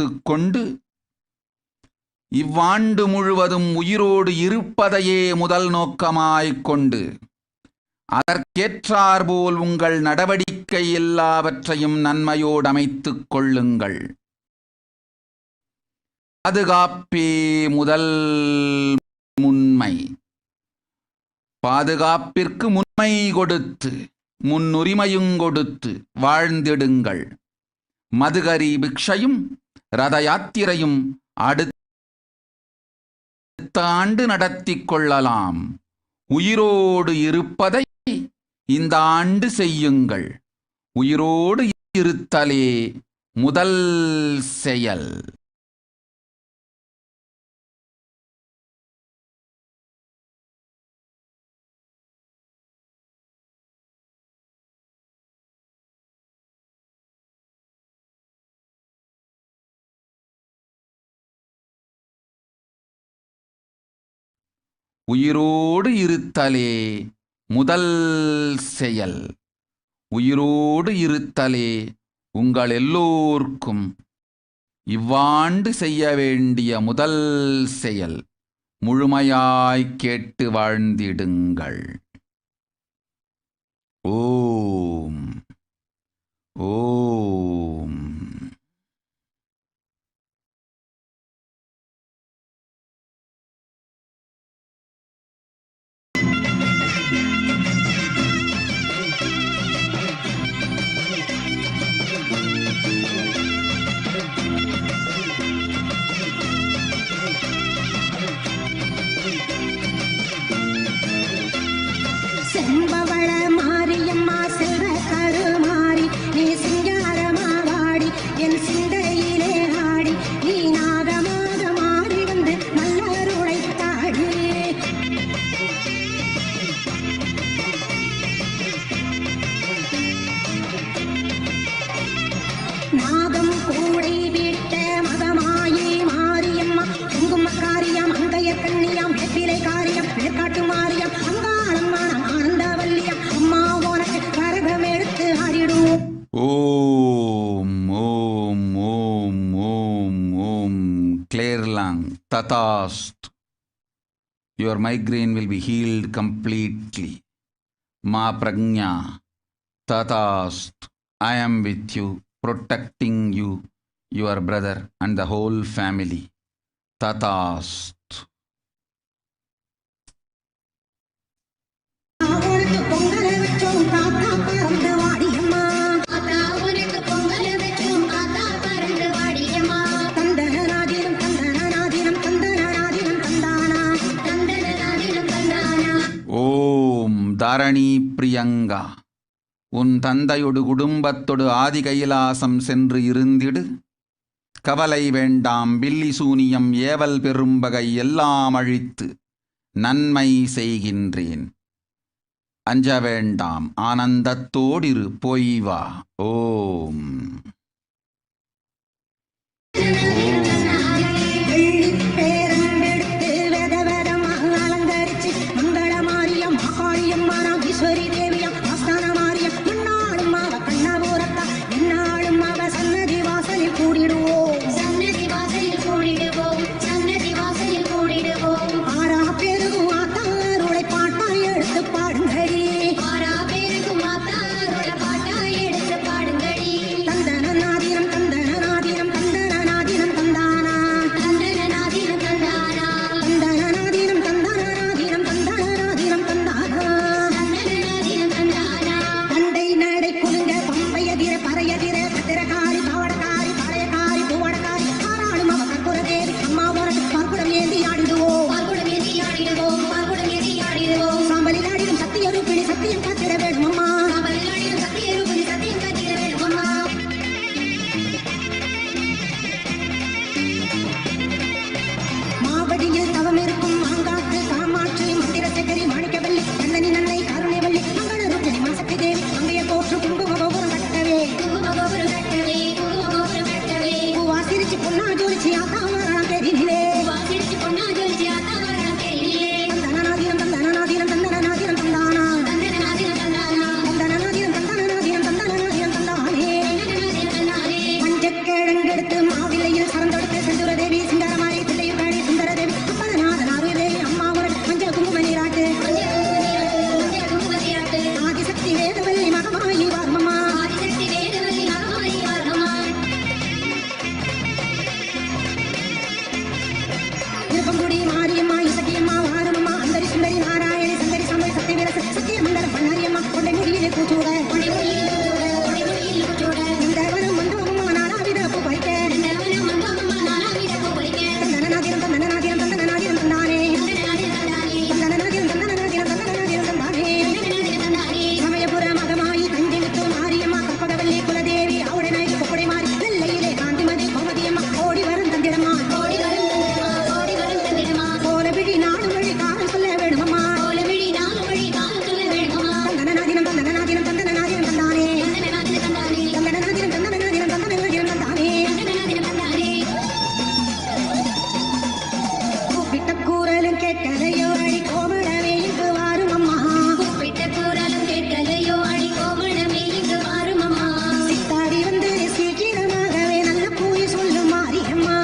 அமைத்து கொண்டு இவ்வாண்டு முழுவதும் உயிரோடு இருப்பதையே முதல் நோக்கமாய்க் கொண்டு அதற்கேற்றாற்போல் உங்கள் நடவடிக்கை எல்லாவற்றையும் நன்மையோடு அமைத்துக் கொள்ளுங்கள். பாதுகாப்பே முதல் முன்மை. பாதுகாப்பிற்கு முன்மை கொடுத்து முன்னுரிமையும் கொடுத்து வாழ்ந்திடுங்கள். மதுகரி பிக்ஷையும் ரத யாத்திரையும் அடுத்த ஆண்டு நடத்தி கொள்ளலாம். உயிரோடு இருப்பதை இந்த ஆண்டு செய்யுங்கள். உயிரோடு இருத்தலே முதல் செயல். உயிரோடு இருத்தலே முதல் செயல். உயிரோடு இருத்தலே உங்கள் எல்லோருக்கும் இவ்வாண்டு செய்ய வேண்டிய முதல் செயல். முழுமையாய் கேட்டு வாழ்ந்திடுங்கள். ஓம் ஓம். செம்பவள மாரியம்மா செல்வ கருமாரி நீ சிங்காரமா வாடி என் சிந்தையிலே ஆடி நீ நாகமாக மாறி வந்து நல்லருளை தாடி. நாகம் கூடை விட்ட மகமாயி மாரியம்மா குங்குமக்காரியம் அங்கைய கண்ணியம் வெப்பிலை காரியம் வேர்காட்டு மாரியம் அங்காளம்மா ஆனந்தவல்லியம் அம்மா உனக்கு கரகம் எடுத்து ஆடிடுவோம். ஓம் ஓம் ஓம் ஓம் ஓம். கிளேர்லாங் ததாஸ்த். Your migraine will be healed completely. Ma prajna tatast. I am with you, protecting you, your brother and the whole family. Tatast. உனக்கு பொங்கல வச்சோம் தாத்தா பறந்து வாடியம்மா. பறந்து வாடியம்மா. தந்தனாதினம் தந்தனாதினம் தந்தனாதினம் தந்தானா தந்தனாதினம் தந்தானா. ஓம் தாரணி பிரியங்கா. உன் தந்தையொடு குடும்பத்தொடு ஆதி கைலாசம் சென்று இருந்திடு. கவலை வேண்டாம். பில்லி சூனியம் ஏவல் பெரும்பகை எல்லாம் அழித்து நன்மை செய்கின்றேன். அஞ்ச வேண்டாம். ஆனந்தத்தோடிரு. போய் வா. ஓம். பேரண்டெடுத்து வெத வெதமாக அலங்கரிச்சு மங்கள மாரியம் மகாளியம் மாறாம் ஈஸ்வரி தேவியம் ஆஸ்தான மாரியம் முன்னாளும் அவ கண்ணபூரத்தா என்னாலும் அவ சன்னதி வாசலில் கூடிடுவோம். சன்னதி வாசலில் கூடிடுவோம். சன்னதி வாசலில் கூடிடுவோம். ஆறா பேருக்கும் ஆத்தாருளை பாட்டாய் எடுத்து பாடுங்கடி. ஆறா பேருக்கும் ஆத்தாருளை பாட்டாய் எடுத்து பாடுங்கடி. தந்தனாதினம் தந்தனாதினம் தந்தனாதினம் தந்தானா தந்தனாதினம் தந்தானா தந்தனாதினம் தந்தனாதினம் தந்தனாதினம் தந்தானா தந்தனாதினம் தந்தானா. தந்தை நடை குலுங்க பம்பையதிர பறையதிர பத்திரகாரி பாவடக்காரி பழையக்காரி பூவடக்காரி ஆறாளும் அவ கற்புர தேவி அம்மா உனக்கு பார்க்குடம் ஏந்தி ஆடிடுவோம். பார்க்குடம் ஏந்தி ஆடிடுவோம். பார்க்குடம் ஏந்தி ஆடிடுவோம். சாம்பலில் ஆடிடும் சத்திய ரூபிணி சத்தியம் காத்திட வேண்டும் அம்மா. சாம்பலில் ஆடிடும் சத்திய ரூபிணி சத்தியம் காத்திட வேண்டும் அம்மா. மாவடியில் தவம் இருக்கும் மாங்காத்து காமாட்சி மந்திர சகரி மாணிக்கவல்லி கண்ணனி நன்னை கருணைவல்லி மங்கள ரூபிணி மாசக்தி தேவி அங்கைய தோற்று குங்கும கோபுரம் கட்டவே. குங்கும கோபுரம் கட்டவே. குங்கும கோபுரம் கட்டவே. பூவா சிரிச்சு பொன்னா ஜோலிச்சு ஆத்தாமரம் பெரினிலே. பூவா சிரிச்சு பொன்னா ஜோலிச்சு ஆத்தாமரம் பெரினிலே. தந்தனாதினம் தந்தனாதினம் தந்தனாதினம் தந்தானா தந்தனாதினம் தந்தானா தந்தனாதினம் தந்தனாதினம் தந்தனாதினம் தந்தானே. மஞ்சக்கிழங்கெடுத்து மாவிலையில் கோயில் சரந்தொடுத்து செந்தூர தேவி சிங்காரமாரி தில்லையூர்காடி சுந்தர தேவி அப்பதநாதனாரு தேவி அம்மா உரல் மஞ்சள் குங்கும நீராட்டு ஆதிசக்தி வேதவல்லி மகமாயி வார்மமா திருப்பங்குடி மாரியம்மா இசக்கியம்மா வாரமம்மா அந்தரி சுந்தரி நாராயணி சந்தரி சம்பரி சக்தி விரச சத்திய மண்டலம் பண்ணாரியம்மா கொண்டை முடியிலே கூச்சூட இந்த வனம் மண்டபம்மா நானாவித பூ பறிக்க தந்தனநாதிரம் தந்தனநாதிரம் தந்தனநாதிரம் தந்தானே தந்தனநாதிரம் தந்தனநாதிரம் தந்தனநாதிரம் தந்தானே சமயபுர மகமாயி தஞ்சை முத்து மாரியம்மா கற்பகவல்லி குலதேவி அவடனை கொப்படை மாறி நெல்லையிலே காந்திமதி கோமதியம்மா ஓடி வரும் தந்திரம்மா கோலவிழி நாடு வழி காலம் சொல்ல வேணுமம்மா தந்தனநாதிரம் தந்தனநாதிரம் தந்தனநாதிரம் தந்தானே தந்தனநாதிரம் தந்தனநாதிரம் தந்தனநாதிரம் தந்தானே கூப்பிட்ட கூறலும் கேட்கலையோ அடி கோமளமே இங்கு வாரும் அம்மா சித்தாடி வந்து சீக்கிரமாகவே நல்ல கூறி சொல்லும் மாரியம்மா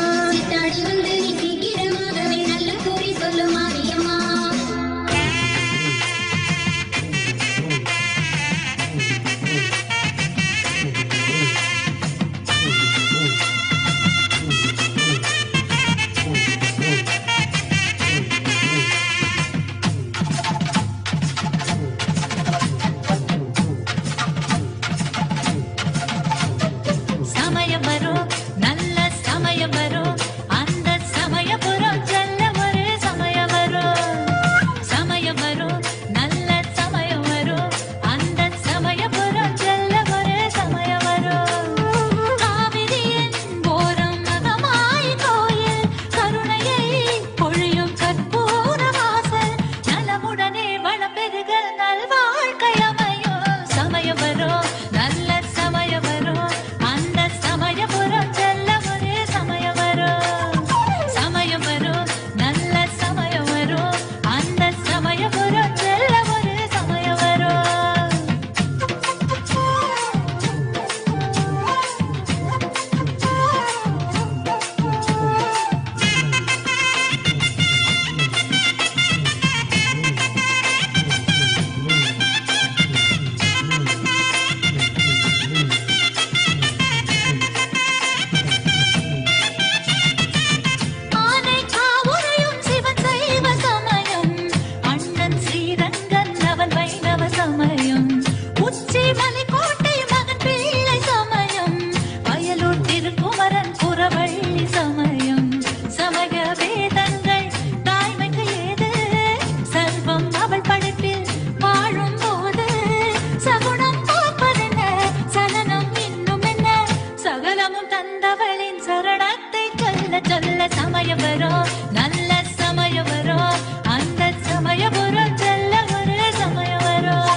சமயம் வரும் நல்ல சமயம் வரும் அந்த சமயபுரம் செல்ல ஒரு சமயம் வரும் சமயம் வரும் நல்ல சமயம் வரும் அந்த சமயபுரம் செல்ல ஒரு சமயம் வரும் காவிரியின் ஓரம் மகமாய் கோயில் கருணையை பொழியும் கற்பூர வாசல் நலமுடனே வளப்பெருக நல்வாழ்க்கை அமையும் சமயம் வரும் நல்ல சமயம் வரும் அந்த சமயபுரம் செல்ல ஒரு சமயம் வரும் சமயம் வரும் நல்ல சமயம் வரும் அந்த சமயபுரம் செல்ல ஒரு சமயம் வரும் ஆனை காவுரையும் சிவன் சைவ சமயம் அண்ணன் ஸ்ரீரங்கன் அவன் வைணவ சமயம் உச்சி மலைக்கோட்டை மகன் பிள்ளை சமயம் வயலூர் திருக்குமரன் புறவள்ளி சமயம் சமய வேதங்கள் தாய்மைக்கு ஏது சர்வம் அவள் படைப்பில் வாழும் போது சகுனம் பார்ப்பதென்ன சலனம் இன்னும் என்ன சகலமும் தந்தவளின் சரணத்தை சொல்ல சொல்ல சமயம் வரும் நல்ல சமயம் வரும் அந்த சமயபுரம் செல்ல ஒரு சமயம் வரும்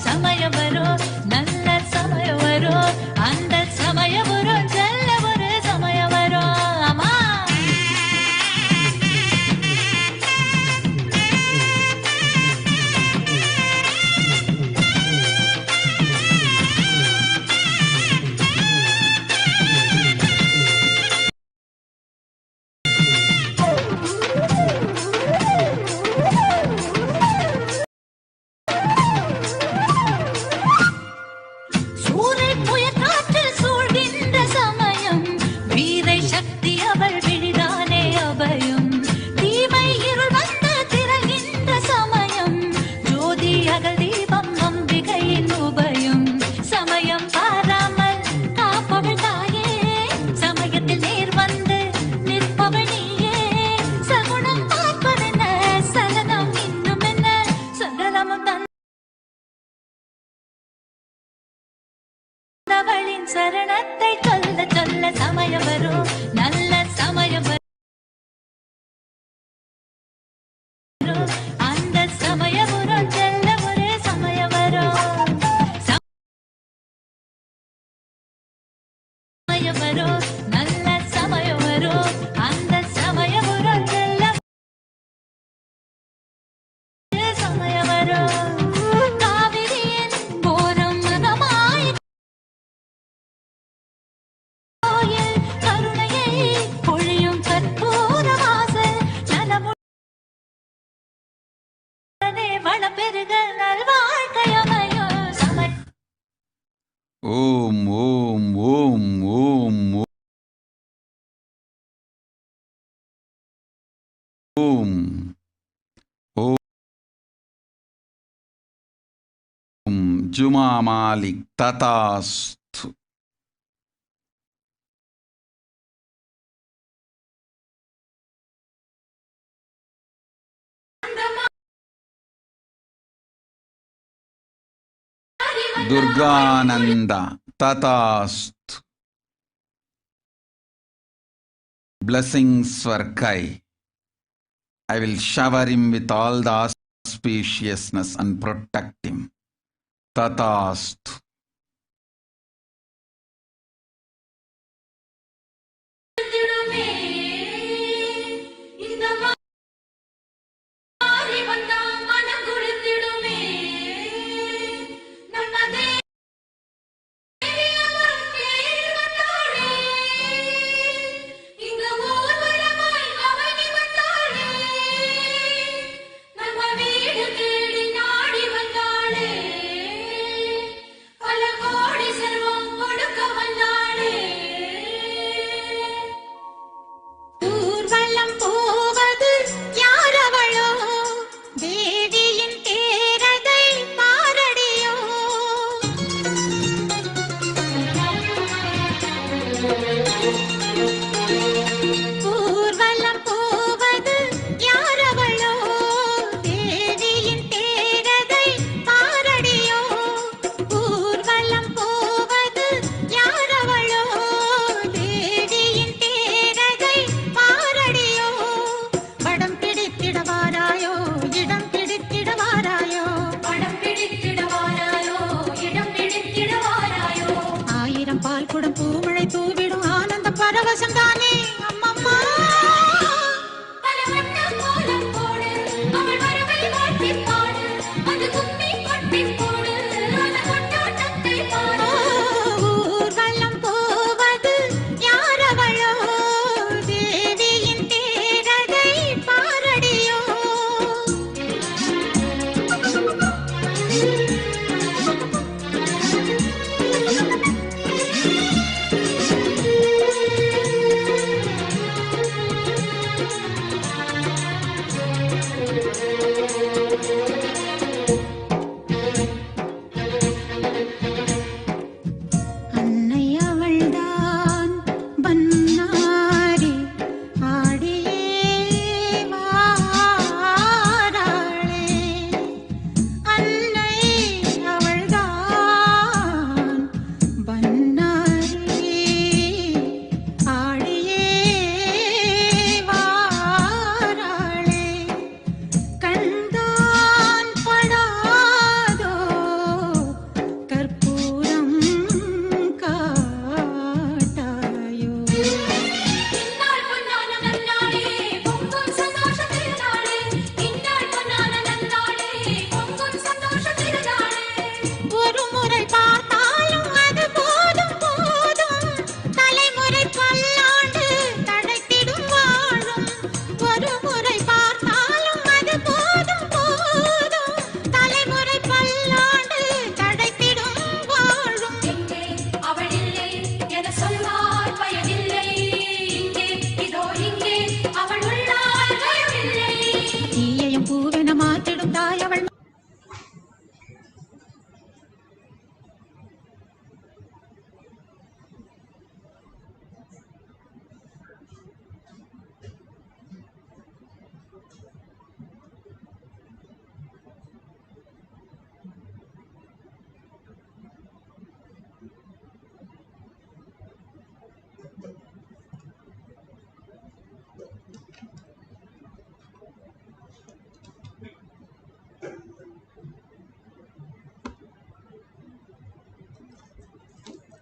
சமயம் வரும் நல்ல சமயம் வரும் அந்த சமயபுரம் செல்ல ஒரு சமயம் வரும் அம்மா சூறை புயல் காற்றில் சூழ்கின்ற சமயம் வீரை சக்தி அவள் விழிதானே அபயம் தீமை இருள் வந்து திரள்கின்ற சமயம் ஜோதி அகல் தீபம் நம்பிக்கையின் உபயம் சமயம் பாராமல் காப்பவள் தாயே சமயத்தில் நேர் வந்து நிற்பவள் நீயே சகுனம் பார்ப்பதென்ன சலனம் இன்னும் என்ன சகலமும் தந்தவளின் சரணத்தை சொல்ல சொல்ல சமயம் வரும் நல்ல சமயம் வரும் அந்த சமயபுரம் செல்ல ஒரு சமயம் வரும் சமயம் வரும் நல்ல சமயம் வரும் அந்த சமயபுரம் செல்ல ஒரு சமயம் வரும் காவிரியின் ஓரம் மகமாய் கோயில் கருணையை வருக நல்வாழ்க்கை அமையும் ஓம் ஓம் ஓம் ஓம் ஓம் ஓம் Juma Malik ததாஸ்து. Durgananda Tatastu. Blessings for Kai. I will shower him with all the auspiciousness and protect him. Tatastu.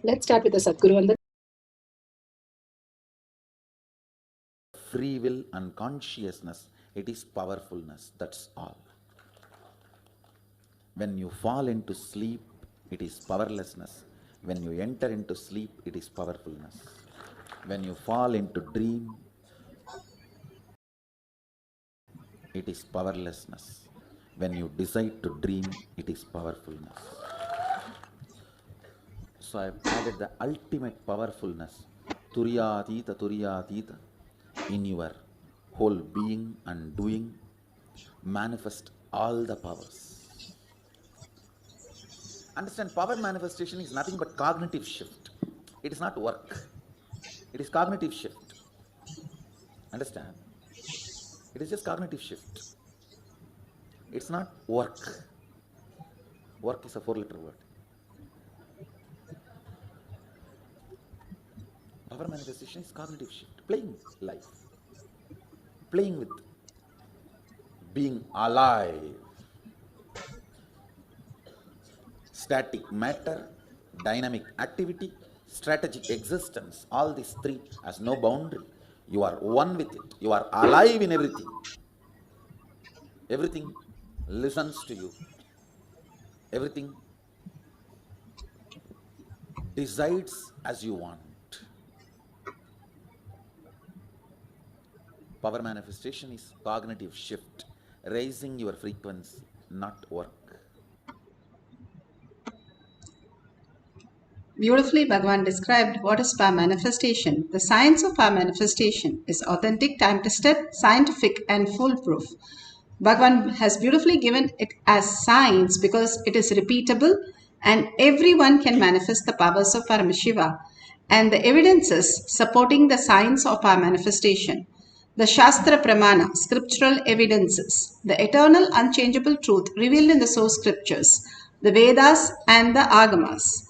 Let's start with the Sadguru and the free will and consciousness. It is powerfulness, that's all. When you fall into sleep, it is powerlessness. When you enter into sleep, it is powerfulness. When you fall into dream, it is powerlessness. When you decide to dream, it is powerfulness. So I have added the ultimate powerfulness, Turyatita, in your whole being and doing. Manifest all the powers. Understand, power manifestation is nothing but cognitive shift. It is not work. It is cognitive shift. Understand? It is just cognitive shift. It's not work. Work is a 4-letter word. Power manifestation is cognitive shift. Playing life. Playing with being alive. Static matter, dynamic activity, strategic existence. All these three has no boundary. You are one with it. You are alive in everything. Everything listens to you. Everything decides as you want. Power manifestation is cognitive shift, raising your frequency, not work. Beautifully, Bhagavan described what is power manifestation. The science of power manifestation is authentic, time-tested, scientific, and foolproof. Bhagavan has beautifully given it as science because it is repeatable and everyone can manifest the powers of Paramashiva. And the evidences supporting the science of power manifestation. The Shastra Pramana, scriptural evidences, the eternal unchangeable truth revealed in the source scriptures, the Vedas and the Agamas.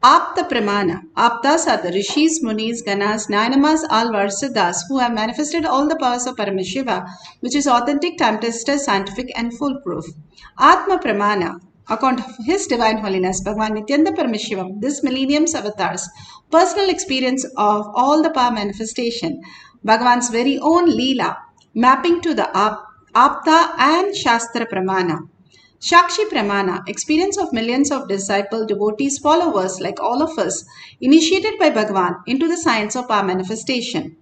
Apta Pramana. Aptas are the Rishis, Munis, Ganas, Nainamas, Alvar, Siddhas who have manifested all the powers of Paramashiva, which is authentic, time-tested, scientific and foolproof. Atma Pramana. Account of His Divine Holiness, Bhagavan Nithyananda Paramashivam, this millennium's avatars, personal experience of all the power manifestation, Bhagavan's very own Leela, mapping to the Apta and Shastra Pramana. Shakshi Pramana, experience of millions of disciples, devotees, followers like all of us, initiated by Bhagavan into the science of power manifestation.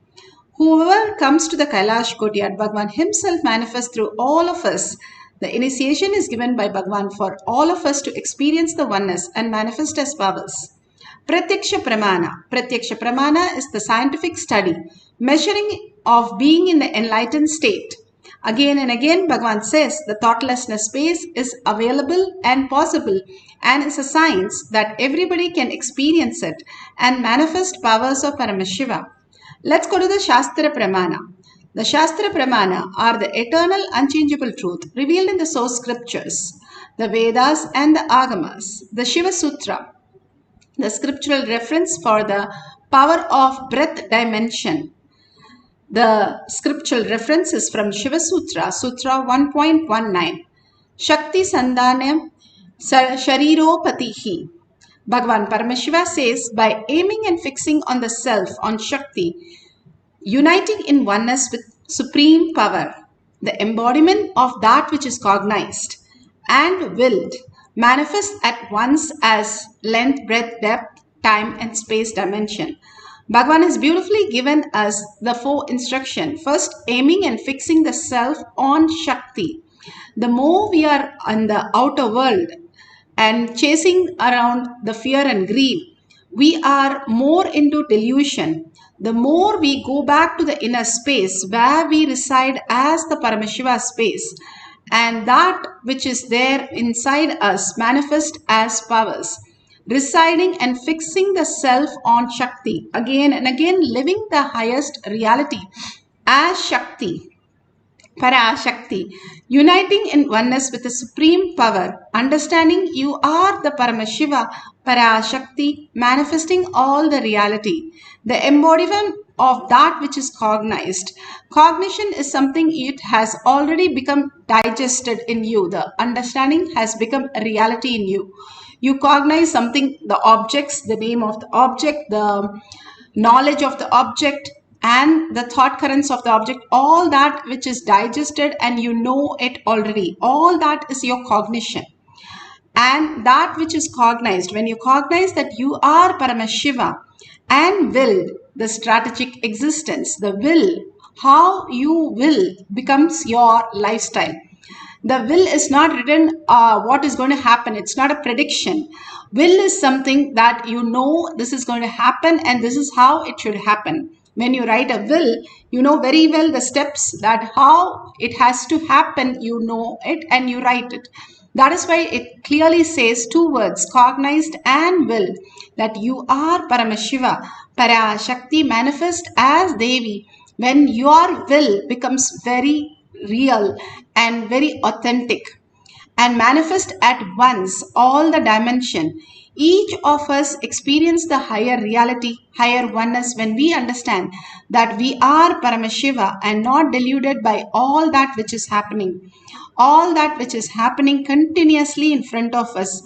Whoever comes to the Kailash Courtyard, Bhagavan himself manifests through all of us. The initiation is given by Bhagavan for all of us to experience the oneness and manifest as powers. Pratyaksha Pramana. Pratyaksha Pramana is the scientific study, measuring of being in the enlightened state. Again and again, Bhagavan says the thoughtlessness space is available and possible and is a science that everybody can experience it and manifest powers of Paramashiva. Let's go to the Shastra Pramana. The Shastra Pramana are the eternal unchangeable truth revealed in the source scriptures, the Vedas and the Agamas, the Shiva Sutra, the scriptural reference for the power of breath dimension. The scriptural reference is from Shiva Sutra, Sutra 1.19. Shakti Sandhanam Shariropatihi. Bhagavan Paramashiva says, by aiming and fixing on the self, on Shakti, uniting in oneness with supreme power, the embodiment of that which is cognized and willed, manifests at once as length, breadth, depth, time and space dimension. Bhagavan has beautifully given us the 4 instructions. First, aiming and fixing the self on Shakti. The more we are in the outer world and chasing around the fear and grief, we are more into delusion. The more we go back to the inner space where we reside as the Paramashiva space, and that which is there inside us manifest as powers. Residing and fixing the self on Shakti, again and again living the highest reality as Shakti, Parashakti, uniting in oneness with the supreme power, understanding you are the Paramashiva, Parashakti, manifesting all the reality, the embodiment of that which is cognized. Cognition is something it has already become digested in you. The understanding has become a reality in you. You cognize something, the objects, the name of the object, the knowledge of the object, and the thought currents of the object, all that which is digested and you know it already, all that is your cognition. And that which is cognized, when you cognize that you are Paramashiva and willed, the strategic existence, the will, how you will becomes your lifestyle. The will is not written what is going to happen. It's not a prediction. Will is something that you know this is going to happen and this is how it should happen. When you write a will, you know very well the steps that how it has to happen, you know it and you write it. That is why it clearly says two words, cognized and will, that you are Paramashiva, Parashakti, manifest as Devi. When your will becomes very real and very authentic and manifest at once all the dimension, each of us experience the higher reality, higher oneness when we understand that we are Paramashiva and not deluded by all that which is happening. All that which is happening continuously in front of us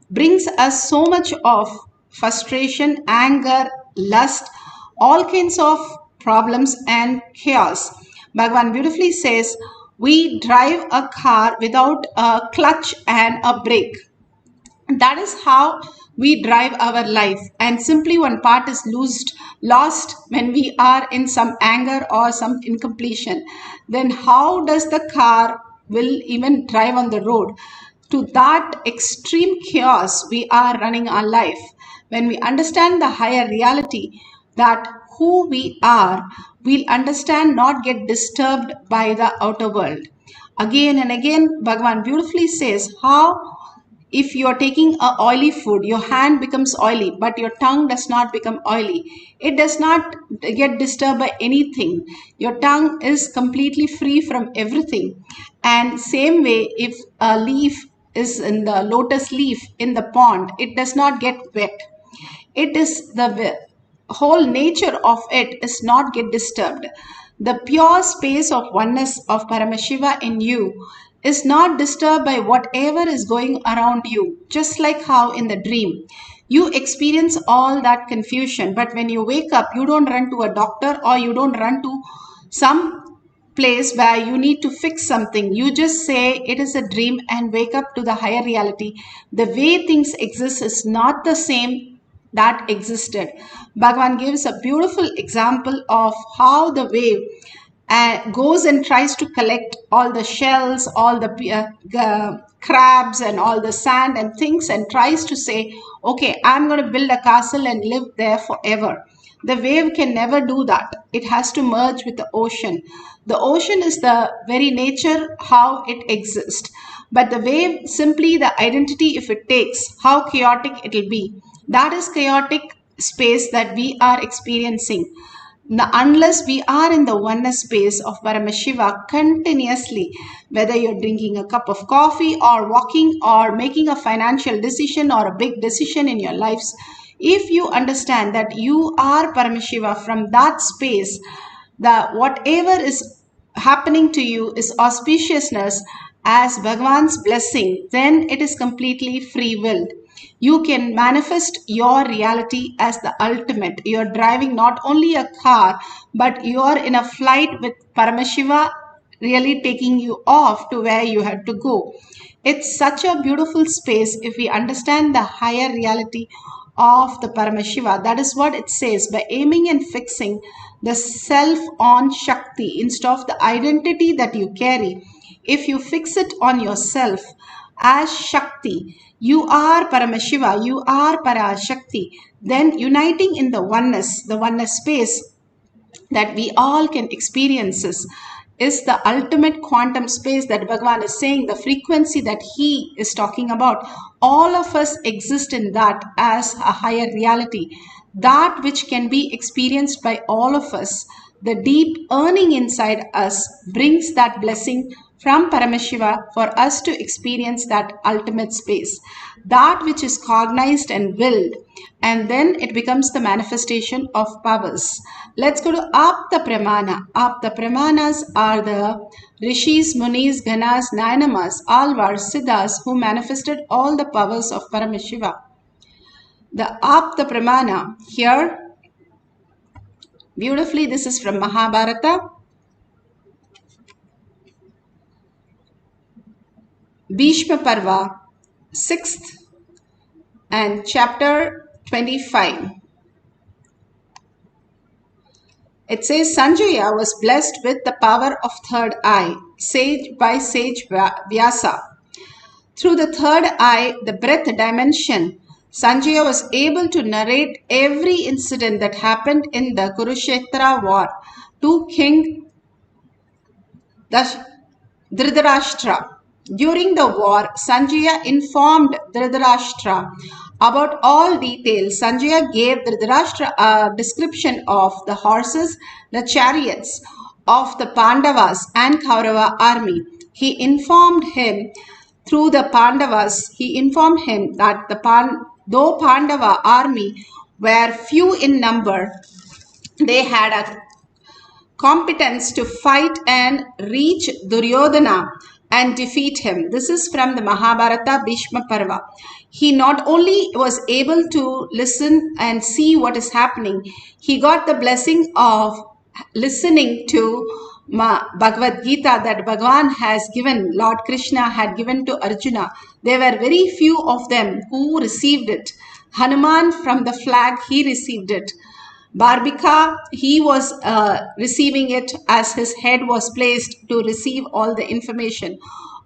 brings us so much of frustration, anger, lust, all kinds of problems and chaos. Bhagavan beautifully says, we drive a car without a clutch and a brake. That is how we drive our life, and simply one part is lost when we are in some anger or some incompletion. Then how does the car will even drive on the road? To that extreme chaos we are running our life. When we understand the higher reality, that who we are, we'll understand, not get disturbed by the outer world. Again and again Bhagavan beautifully says how if you are taking a oily food, your hand becomes oily but your tongue does not become oily. It does not get disturbed by anything. Your tongue is completely free from everything. And same way, if a leaf is in the lotus leaf in the pond, it does not get wet. It is the whole nature of it is not get disturbed. The pure space of oneness of Paramashiva in you is not disturbed by whatever is going around you. Just like how in the dream you experience all that confusion, but when you wake up you don't run to a doctor or you don't run to some place where you need to fix something. You just say it is a dream and wake up to the higher reality. The way things exist is not the same that existed. Bhagavan gives a beautiful example of how the wave goes and tries to collect all the shells, all the crabs and all the sand and things, and tries to say, okay, I'm going to build a castle and live there forever. The wave can never do that. It has to merge with the ocean. The ocean is the very nature how it exists. But the wave, simply the identity, if it takes, how chaotic it will be. That is chaotic space that we are experiencing. Now, unless we are in the oneness space of Paramashiva continuously, whether you're drinking a cup of coffee or walking or making a financial decision or a big decision in your lives, if you understand that you are Paramashiva from that space, that whatever is happening to you is auspiciousness as Bhagavan's blessing, then it is completely free willed. You can manifest your reality as the ultimate. You're driving not only a car, but you're in a flight with Paramashiva really taking you off to where you had to go. It's such a beautiful space if we understand the higher reality of the Paramashiva. That is what it says. By aiming and fixing the self on Shakti instead of the identity that you carry, if you fix it on yourself as Shakti, you are Paramashiva, you are Parashakti, then uniting in the oneness space that we all can experience is the ultimate quantum space that Bhagavan is saying, the frequency that he is talking about. All of us exist in that as a higher reality, that which can be experienced by all of us. The deep earning inside us brings that blessing from Paramashiva for us to experience that ultimate space, that which is cognized and willed, and then it becomes the manifestation of powers. Let's go to Apta Pramana. Apta Pramanas are the Rishis, Munis, Ganas, Nayanamas, Alvars, Siddhas who manifested all the powers of Paramashiva. The Apta Pramana here, beautifully, this is from Mahabharata. Bhishma Parva, 6th and chapter 25. It says Sanjaya was blessed with the power of third eye, sage Vyasa. Through the third eye, the breath dimension, Sanjaya was able to narrate every incident that happened in the Kurukshetra war to King Dhritarashtra. During the war, Sanjaya informed Dhritarashtra about all details. Sanjaya gave Dhritarashtra a description of the horses, the chariots of the Pandavas and Kaurava army. He informed him through the Pandavas, he informed him that though Pandava army were few in number, they had a competence to fight and reach Duryodhana and defeat him. This is from the Mahabharata Bhishma Parva. He not only was able to listen and see what is happening, he got the blessing of listening to Bhagavad Gita that Bhagavan has given, Lord Krishna had given to Arjuna. There were very few of them who received it. Hanuman from the flag, he received it. Barbika, he was receiving it as his head was placed to receive all the information.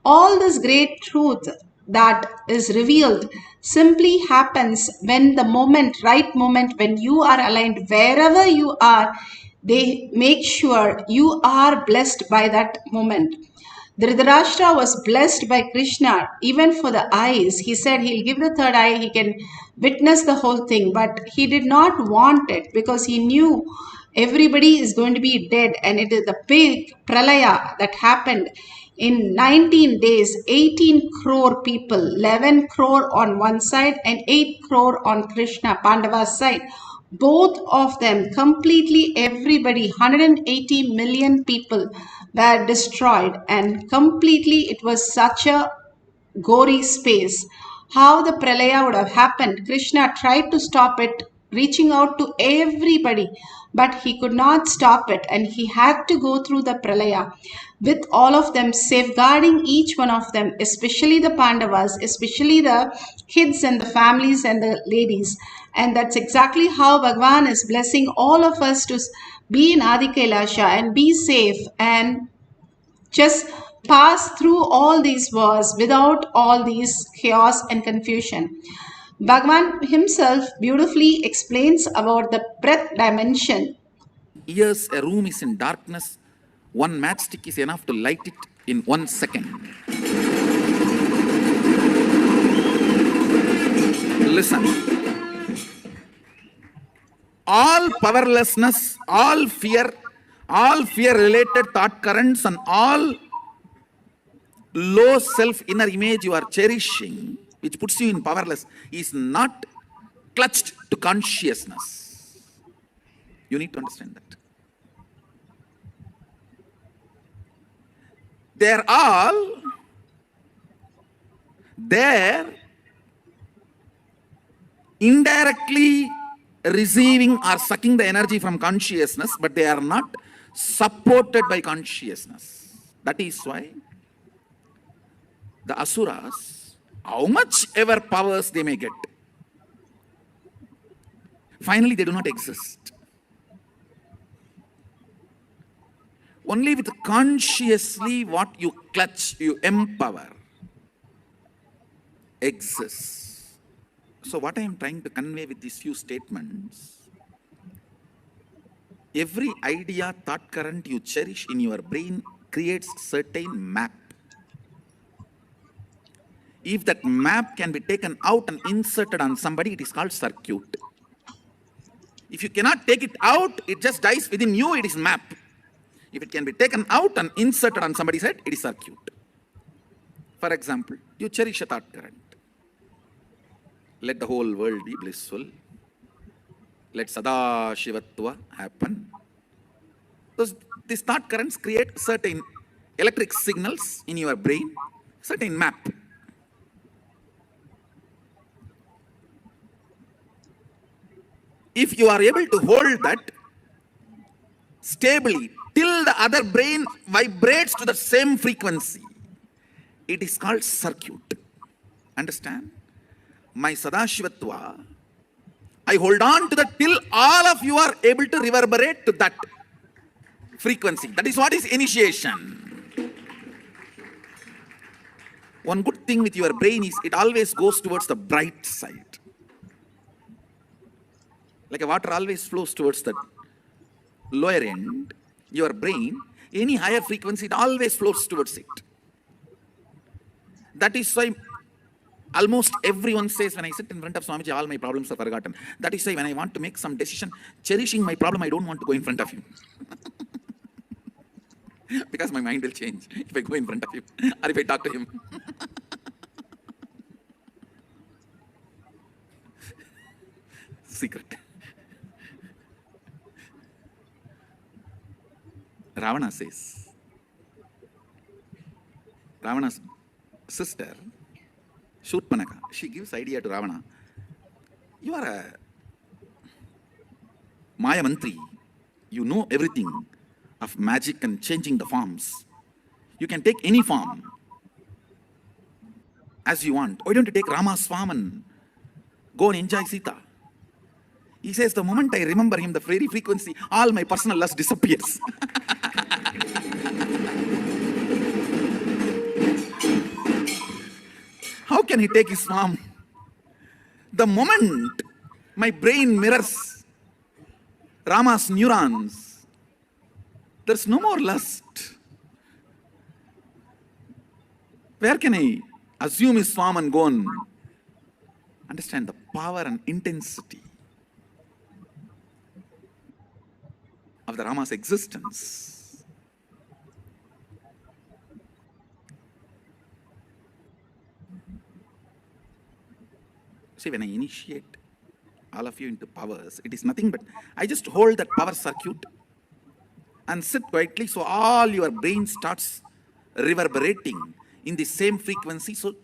All this great truth that is revealed simply happens when the right moment, when you are aligned wherever you are, they make sure you are blessed by that moment. Dhritarashtra was blessed by Krishna even for the eyes. He said he'll give the third eye, he can witness the whole thing, but he did not want it because he knew everybody is going to be dead, and it is the big pralaya that happened in 19 days. 18 crore people, 11 crore on one side and 8 crore on Krishna Pandava's side. Both of them completely, everybody, 180 million people were destroyed, and completely it was such a gory space. How the pralaya would have happened, Krishna tried to stop it, reaching out to everybody, but he could not stop it, and he had to go through the pralaya with all of them, safeguarding each one of them, especially the Pandavas, especially the kids and the families and the ladies. And that's exactly how Bhagavan is blessing all of us to be in Adi Kailasha and be safe and just pass through all these wars without all these chaos and confusion. Bhagavan himself beautifully explains about the breath dimension. Years a room is in darkness, one matchstick is enough to light it in 1 second. Listen. All powerlessness, all fear related thought currents, and all low self inner image you are cherishing, which puts you in powerless, is not clutched to consciousness. You need to understand that. They're all there indirectly receiving or sucking the energy from consciousness, but they are not supported by consciousness. That is why the asuras, how much ever powers they may get, finally they do not exist. Only with consciously what you clutch, you empower, exists. So what I am trying to convey with these few statements, every idea, thought current you cherish in your brain creates certain map. If that map can be taken out and inserted on somebody, it is called circuit. If you cannot take it out, it just dies within you, it is map. If it can be taken out and inserted on somebody's head, it is circuit. For example, you cherish a thought current. Let the whole world be blissful. Let Sada Shivatva happen. These thought currents create certain electric signals in your brain, certain map. If you are able to hold that stably till the other brain vibrates to the same frequency, it is called circuit. Understand? My Sadashivatva, I hold on to that till all of you are able to reverberate to that. frequency. That is what is initiation. One good thing with your brain is it always goes towards the bright side. Like a water always flows towards the lower end. Your brain, any higher frequency, it always flows towards it. That is why almost everyone says, when I sit in front of Swamiji, all my problems are forgotten. That is why when I want to make some decision, cherishing my problem, I don't want to go in front of him. Because my mind will change if I go in front of him or if I talk to him. Secret. Ravana says, Ravana's sister, Shurpanaka, she gives idea to Ravana. You are a Maya Mantri. You know everything of magic and changing the forms. You can take any form as you want. Why don't you take Rama's form and go and enjoy Sita? He says, the moment I remember him, the very frequency, all my personal lust disappears. How can he take his form? The moment my brain mirrors Rama's neurons, there's no more lust. Where can I assume his form and go and understand the power and intensity of the Rama's existence? See, when I initiate all of you into powers, it is nothing but I just hold that power circuit and sit quietly, so all your brain starts reverberating in the same frequency. So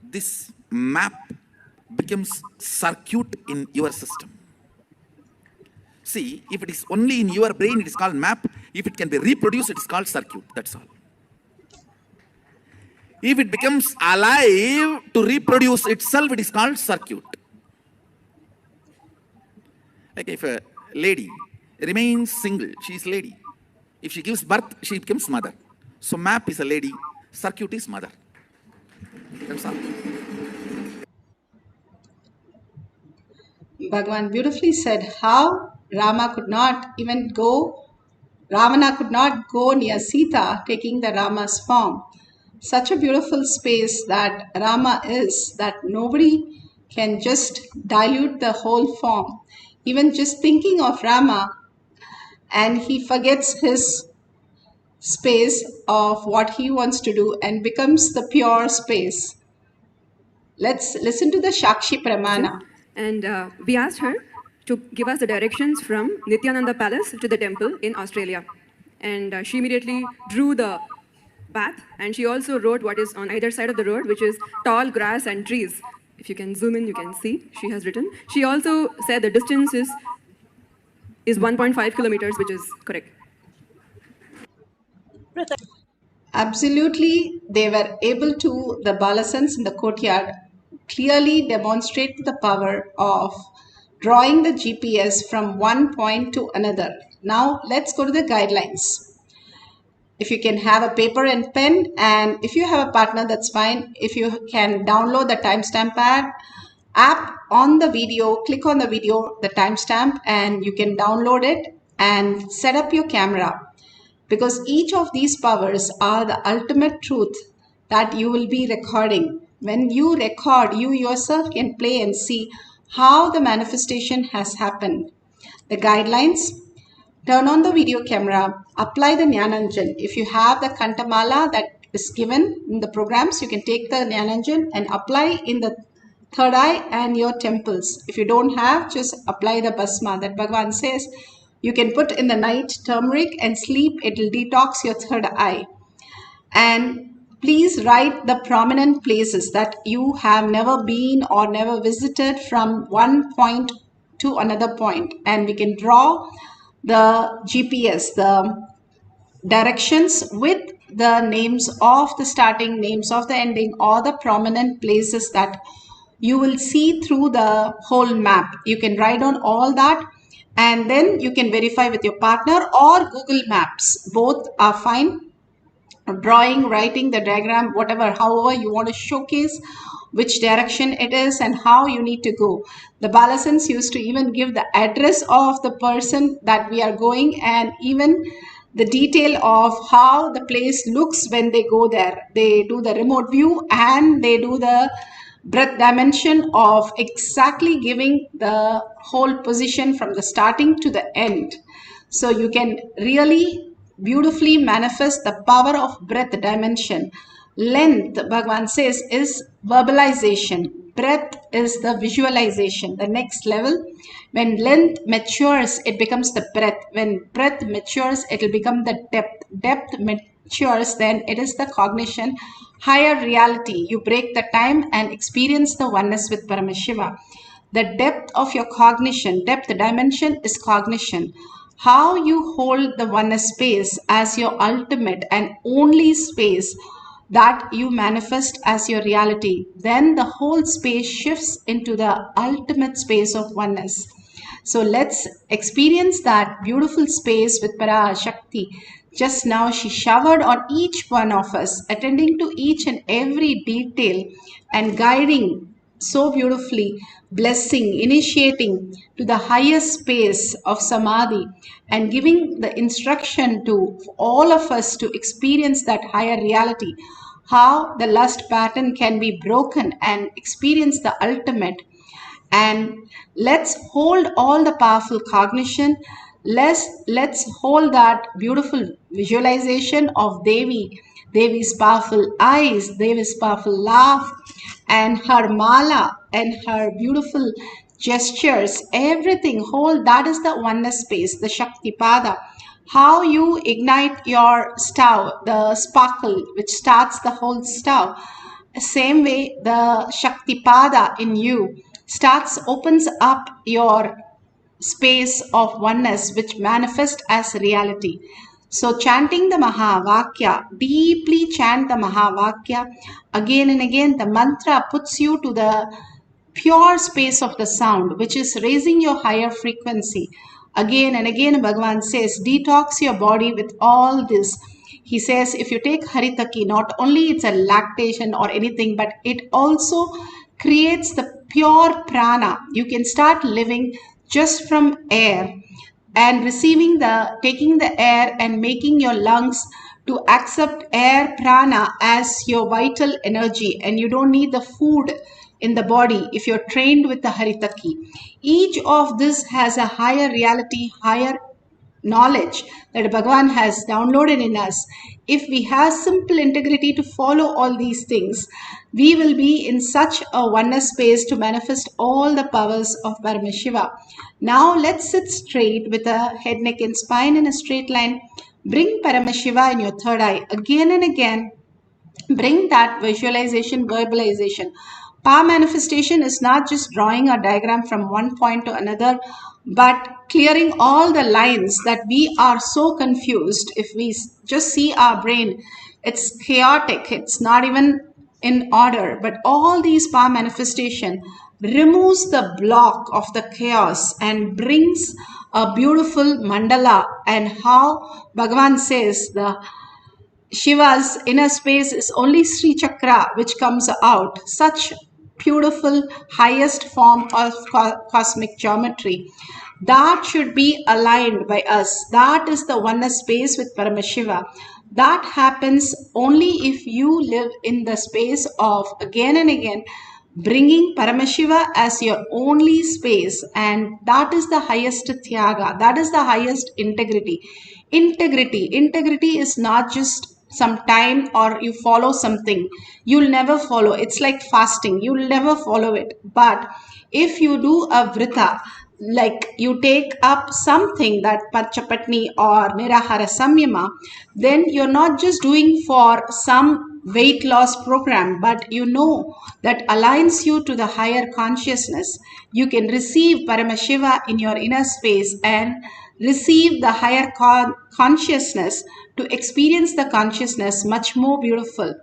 this map becomes circuit in your system. See, if it is only in your brain, it is called map. If it can be reproduced, it is called circuit. That's all. If it becomes alive to reproduce itself, it is called circuit. Like if a lady remains single, she is lady. If she gives birth, she becomes mother. So map is a lady, circuit is mother. That's all. Bhagavan beautifully said how Ravana could not go near Sita taking the Rama's form. Such a beautiful space that Rama is, that nobody can just dilute the whole form. Even just thinking of Rama, and he forgets his space of what he wants to do and becomes the pure space. Let's listen to the Shakshi Pramana. And we asked her to give us the directions from Nithyananda Palace to the temple in Australia. And she immediately drew the path, and she also wrote what is on either side of the road, which is tall grass and trees. If you can zoom in, you can see she has written. She also said the distance is 1.5 kilometers, which is correct. Absolutely, they were able to, the Balasans in the courtyard, clearly demonstrate the power of drawing the GPS from one point to another. Now, let's go to the guidelines. If you can have a paper and pen, and if you have a partner, that's fine. If you can download the timestamp app on the video, click on the video, the timestamp, and you can download it and set up your camera. Because each of these powers are the ultimate truth that you will be recording. When you record, you yourself can play and see how the manifestation has happened. The guidelines: turn on the video camera, apply the Jnananjan. If you have the Kantamala that is given in the programs, you can take the Jnananjan and apply in the third eye and your temples. If you don't have, just apply the Basma that Bhagavan says. You can put in the night turmeric and sleep. It will detox your third eye. And please write the prominent places that you have never been or never visited from one point to another point. And we can draw the GPS, the directions with the names of the starting, names of the ending, or the prominent places that you will see through the whole map. You can write on all that. and then you can verify with your partner or Google Maps. Both are fine. Drawing, writing the diagram, whatever, however you want to showcase which direction it is and how you need to go. The Balasans used to even give the address of the person that we are going, and even the detail of how the place looks when they go there. They do the remote view and they do the breadth dimension of exactly giving the whole position from the starting to the end. So you can really beautifully manifest the power of breadth dimension. Length, Bhagavan says, is verbalization. Breadth is the visualization, the next level. When length matures, it becomes the breadth. When breadth matures, it will become the depth. Depth matures, then it is the cognition, higher reality. You break the time and experience the oneness with Paramashiva. The depth of your cognition, depth dimension is cognition. How you hold the oneness space as your ultimate and only space that you manifest as your reality, then the whole space shifts into the ultimate space of oneness. So let's experience that beautiful space with Parashakti. Just now she showered on each one of us, attending to each and every detail and guiding so beautifully, blessing, initiating to the highest space of samadhi and giving the instruction to all of us to experience that higher reality, how the lust pattern can be broken and experience the ultimate. And let's hold all the powerful cognition. Let's hold that beautiful visualization of Devi's powerful eyes, Devi's powerful laugh, and her mala and her beautiful gestures. Everything hold, that is the oneness space, the Shakti Pada. How you ignite your stove, the sparkle which starts the whole stove. Same way, the Shakti Pada in you opens up your space of oneness which manifests as reality. So chanting the Mahavakya, deeply chant the Mahavakya again and again. The mantra puts you to the pure space of the sound, which is raising your higher frequency. Again and again, Bhagavan says, detox your body with all this. He says, if you take Haritaki, not only it's a lactation or anything, but it also creates the pure prana. You can start living just from air and taking the air and making your lungs to accept air prana as your vital energy, and you don't need the food in the body if you're trained with the Haritaki. Each of this has a higher reality, higher knowledge that Bhagavan has downloaded in us. If we have simple integrity to follow all these things, we will be in such a oneness space to manifest all the powers of Paramashiva. Now let's sit straight with a head, neck and spine in a straight line. Bring Paramashiva in your third eye again and again. Bring that visualization, verbalization. Power manifestation is not just drawing a diagram from one point to another, but clearing all the lines that we are so confused. If we just see our brain, it's chaotic, it's not even in order. But all these power manifestation removes the block of the chaos and brings a beautiful mandala. And how Bhagavan says the Shiva's inner space is only Sri Chakra which comes out. Such beautiful highest form of cosmic geometry. That should be aligned by us. That is the oneness space with Paramashiva. That happens only if you live in the space of again and again bringing Paramashiva as your only space, and that is the highest Tyaga. That is the highest integrity. Integrity is not just some time or you follow something. You'll never follow. It's like fasting. You'll never follow it. But if you do a vrita, like you take up something that Panchapatni or Nirahara Samyama, then you're not just doing for some weight loss program, but you know that aligns you to the higher consciousness. You can receive Paramashiva in your inner space and receive the higher consciousness to experience the consciousness much more beautiful.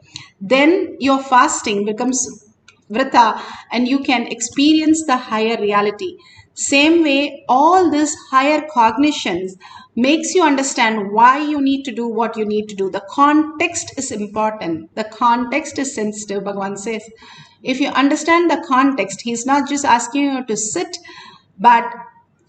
Then your fasting becomes vrita and you can experience the higher reality. Same way, all this higher cognitions makes you understand why you need to do what you need to do. The context is important. The context is sensitive, Bhagavan says. If you understand the context, he's not just asking you to sit, but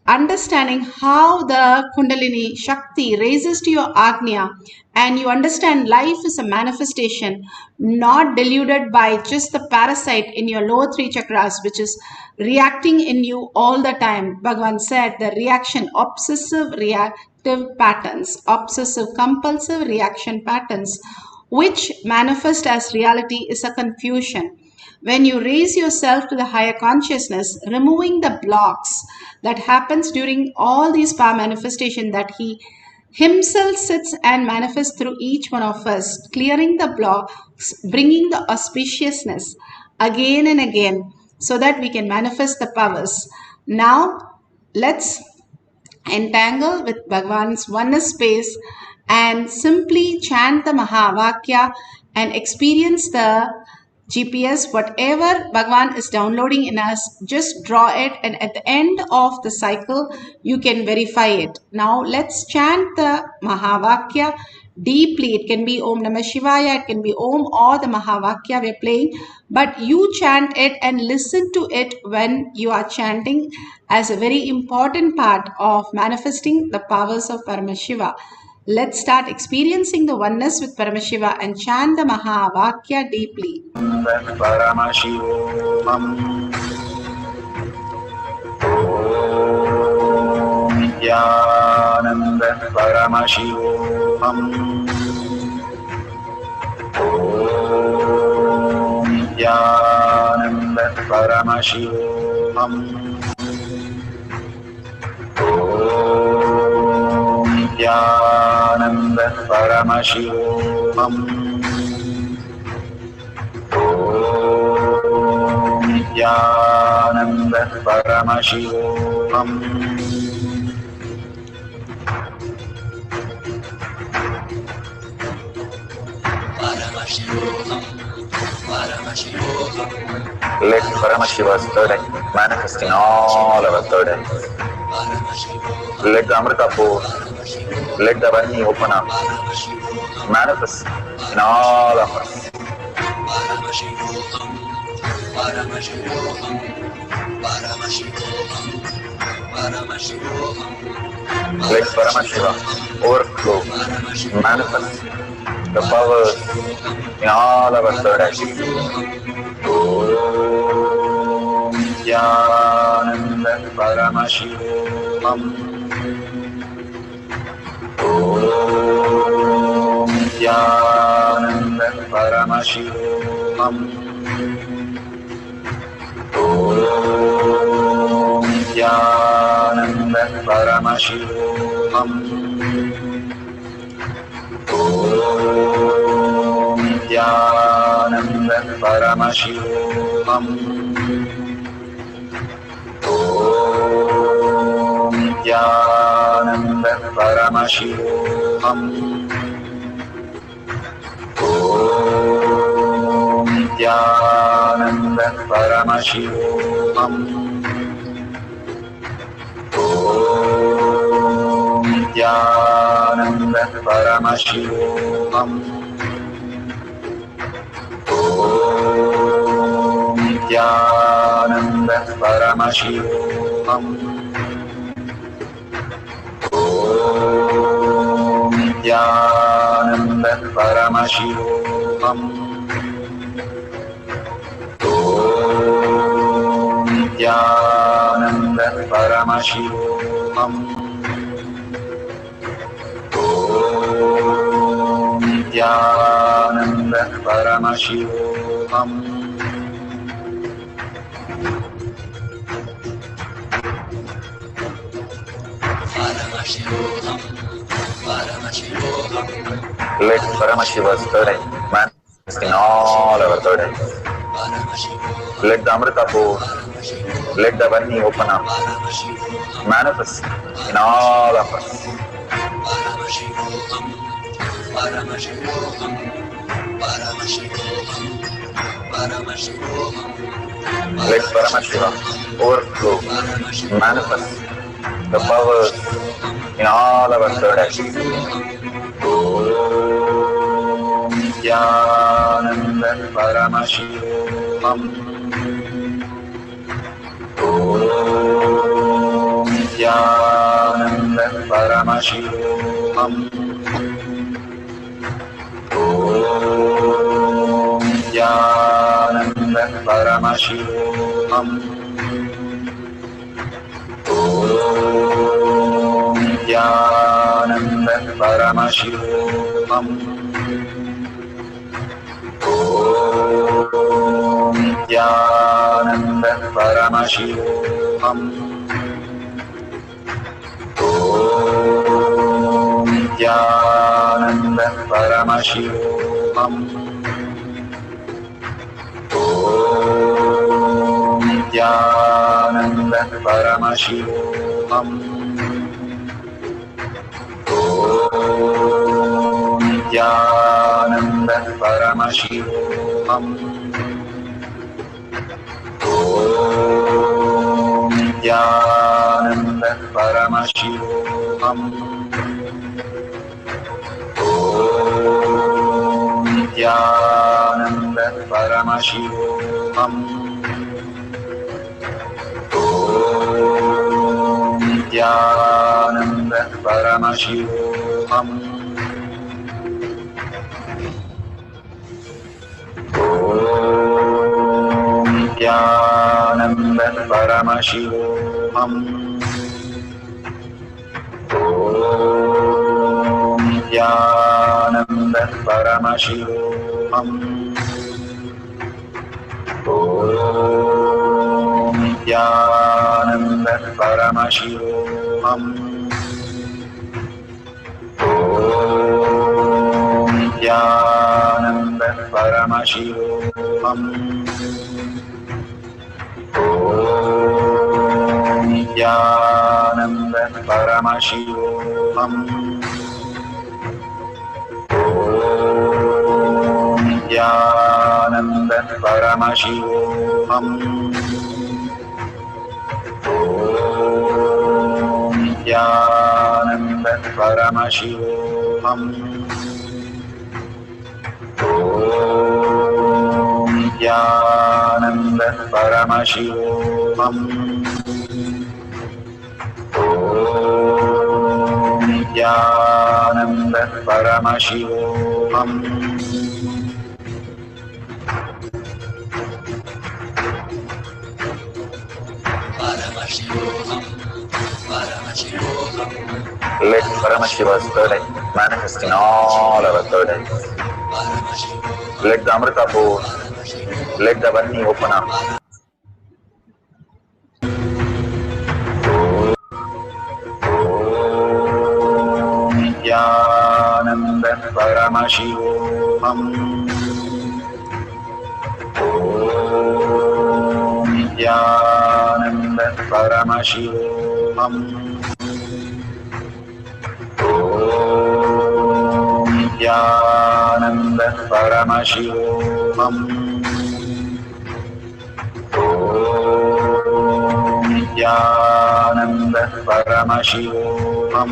understanding how the Kundalini Shakti raises to your Agnya, and you understand life is a manifestation, not deluded by just the parasite in your lower three chakras, which is reacting in you all the time. Bhagavan said the reaction, obsessive reactive patterns, obsessive compulsive reaction patterns, which manifest as reality, is a confusion. When you raise yourself to the higher consciousness, removing the blocks that happens during all these power manifestation, that he himself sits and manifests through each one of us, clearing the blocks, bringing the auspiciousness again and again, so that we can manifest the powers. Now, let's entangle with Bhagavan's oneness space and simply chant the Mahavakya and experience the GPS, whatever Bhagavan is downloading in us, just draw it, and at the end of the cycle, you can verify it. Now, let's chant the Mahavakya deeply. It can be Om Namah Shivaya, it can be Om or the Mahavakya we're playing, but you chant it and listen to it when you are chanting, as a very important part of manifesting the powers of Paramashiva. Let's start experiencing the oneness with Paramashiva and chant the Mahavakya deeply. Paramashivoham. Om Nithyananda Paramashivoham. Om Nithyananda Paramashivoham. Om Nithyananda Paramashivoham. Om Nithyananda Paramashivoham. Let Paramashiva's third eye manifest in all our third eyes. Let the Amrita pour, let the Varni open up, manifest in all of us. Let Paramashiva overflow, manifest the powers in all our third eyes. Om Nithyananda Paramashivoham. Om Nithyananda Paramashivoham. Om Nithyananda Paramashivoham. Om Nithyananda Paramashivoham. Om Nithyananda Paramashivoham. Om Nithyananda Paramashivoham. Om Nithyananda Paramashivoham. Om Nithyananda Paramashivoham. Om Nithyananda Paramashivoham. Om Nithyananda Paramashivoham. Om Nithyananda Paramashivoham. Let Paramashiva's third eye manifest in all our third eyes. Let the Amrita pour, let the Varni open up, manifest in all of us. Paramashivoham, Paramashivoham, Paramashivoham, Let Paramashivoham overflow, manifest the powers in all our third eye. Om Nithyananda Paramashivam. Om Nithyananda Paramashivam. Om Nithyananda Paramashivoham. Om Nithyananda Paramashivoham. Om Nithyananda Paramashivoham. Om Nithyananda Paramashivoham. Om Nithyananda Paramashivoham. Om Nithyananda Paramashivoham. Om Nithyananda Paramashivoham. Om Nithyananda Paramashivoham. Om Nithyananda Paramashivoham. Om Nithyananda Paramashivoham. Om Nithyananda Paramashivoham. Om Nithyananda Paramashivoham. Om Nithyananda Paramashivoham. Om Nithyananda Paramashivoham. Om Nithyananda Paramashivoham. Om Nithyananda Paramashivoham. Om Nithyananda Paramashivoham. Om Nithyananda Paramashivoham. Let Paramashiva's third eye manifest in all our third eyes. Let the Amrita pour, let the Vanni open up. Om Nithyananda Paramashivoham. Om Nithyananda Paramashivoham. Om Nithyananda Paramashivoham. Om Nithyananda Paramashivoham.